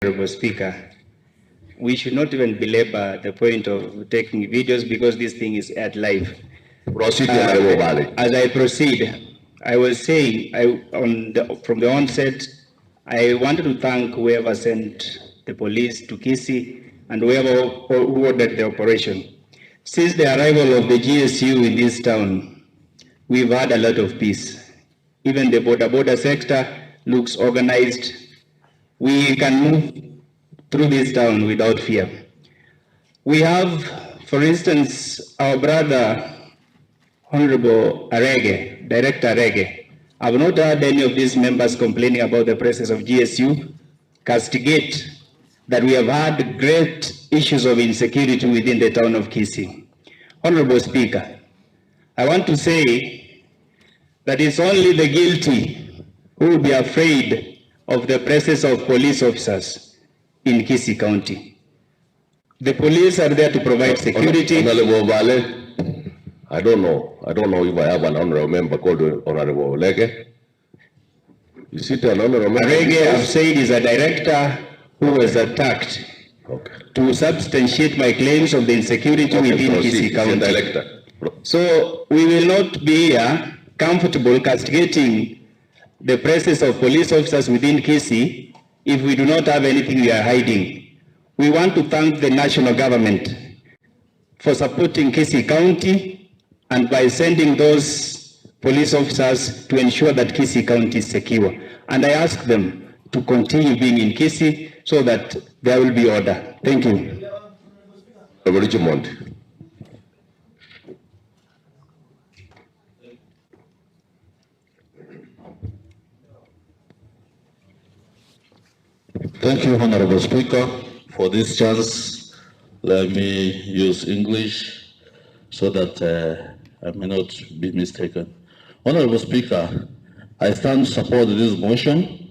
Honorable Speaker, we should not even belabor the point of taking videos because this thing is at live. Proceed, Honorable Obare. As I proceed, I was saying from the onset, I wanted to thank whoever sent the police to Kisii and whoever who ordered the operation. Since the arrival of the GSU in this town, we've had a lot of peace. Even the border sector looks organized. We can move through this town without fear. We have, for instance, our brother, Honorable Arege, Director Arege. I've not heard any of these members complaining about the presence of GSU. Castigate that we have had great issues of insecurity within the town of Kisii. Honorable Speaker, I want to say that it's only the guilty who will be afraid of the presence of police officers in Kisii County. The police are there to provide security. Honorable Obare, I don't know if I have an honorable member called Honorable Olege. Is it an honorable member? Arege, I've said, is a director who was attacked. Okay. To substantiate my claims of the insecurity within Kisii County. So we will not be comfortable castigating the presence of police officers within Kisii if we do not have anything we are hiding. We want to thank the national government for supporting Kisii County and by sending those police officers to ensure that Kisii County is secure. And I ask them to continue being in Kisii so that there will be order. Thank you. Thank you, Honorable Speaker, for this chance. Let me use English so that I may not be mistaken. Honorable Speaker, I stand to support this motion